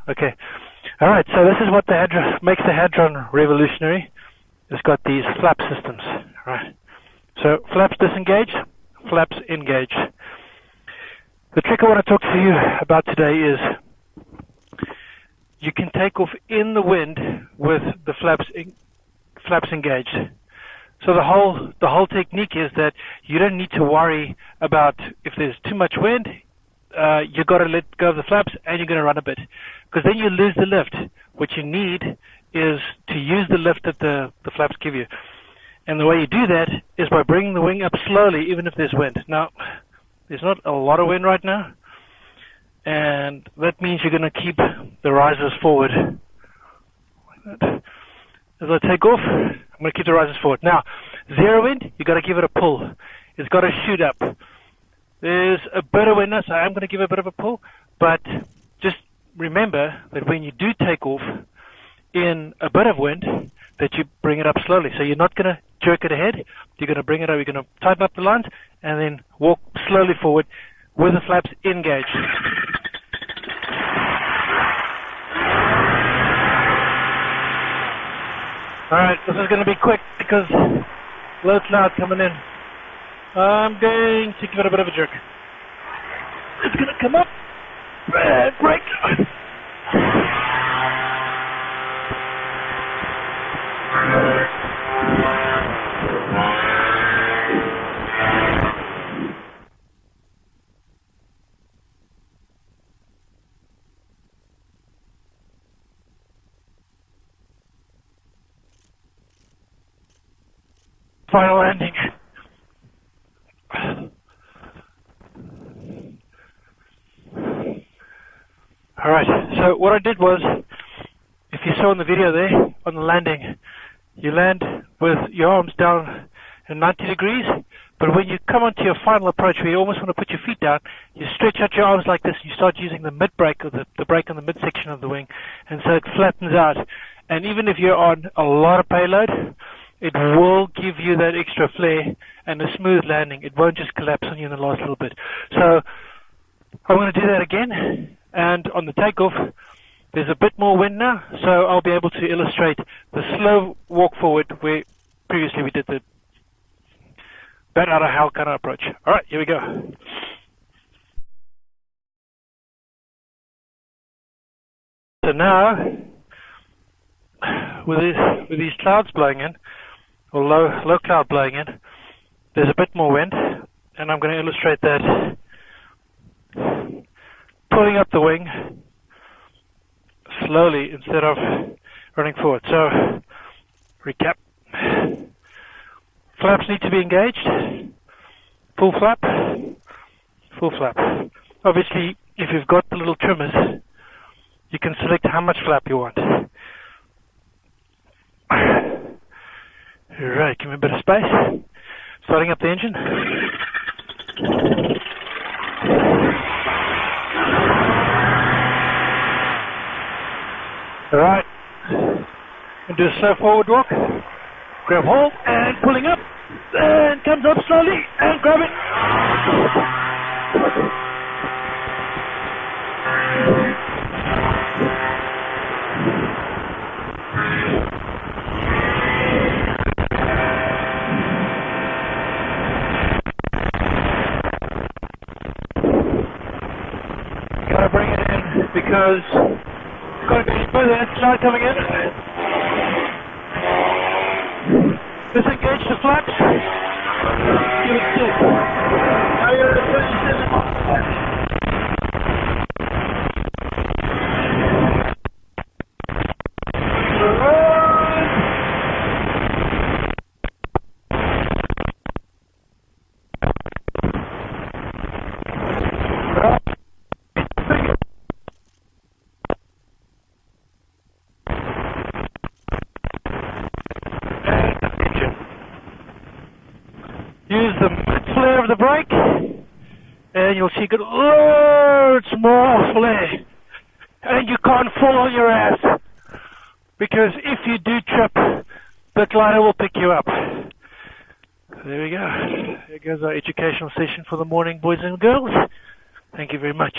Okay. All right. So this is what makes the Hadron revolutionary. It's got these flap systems. All right. So flaps disengage, flaps engage. The trick I want to talk to you about today is you can take off in the wind with the flaps engaged. So the whole technique is that you don't need to worry about if there's too much wind. You've got to let go of the flaps and you're going to run a bit, because then you lose the lift. What you need is to use the lift that the flaps give you. And the way you do that is by bringing the wing up slowly, even if there's wind. Now, there's not a lot of wind right now, and that means you're going to keep the risers forward. Like that. As I take off, I'm going to keep the risers forward. Now, zero wind, you've got to give it a pull. It's got to shoot up. There's a bit of wind now, so I'm going to give it a bit of a pull, but just remember that when you do take off in a bit of wind, that you bring it up slowly. So you're not going to jerk it ahead, you're going to bring it up, you're going to tighten up the lines, and then walk slowly forward with the flaps engaged. Alright, this is going to be quick because low cloud coming in. I'm going to give it a bit of a jerk. It's going to come up and break. Final landing. Alright, so what I did was, if you saw in the video there, on the landing, you land with your arms down in 90 degrees, but when you come onto your final approach where you almost want to put your feet down, you stretch out your arms like this, you start using the mid-brake, or the brake on the midsection of the wing, and so it flattens out. And even if you're on a lot of payload, it will give you that extra flair and a smooth landing. It won't just collapse on you in the last little bit. So I'm going to do that again, and on the takeoff there's a bit more wind now, so I'll be able to illustrate the slow walk forward where previously we did the bat out of hell kind of approach. Alright, here we go. So now, with these clouds blowing in, or low cloud blowing in, there's a bit more wind, and I'm going to illustrate that pulling up the wing slowly instead of running forward. So, recap. Flaps need to be engaged. Full flap. Full flap. Obviously, if you've got the little trimmers, you can select how much flap you want. Alright, give me a bit of space. Starting up the engine. Alright, and do a slow forward walk. Grab hold and pulling up, and comes up slowly and grab it. Gotta bring it in because it's got to be further. That cloud coming in. Disengage the flaps. Give it 6. Now you're at 37 knots. Use the mid-flare of the brake, and you'll see you get loads more flare. And you can't fall on your ass, because if you do trip, the glider will pick you up. There we go. There goes our educational session for the morning, boys and girls. Thank you very much.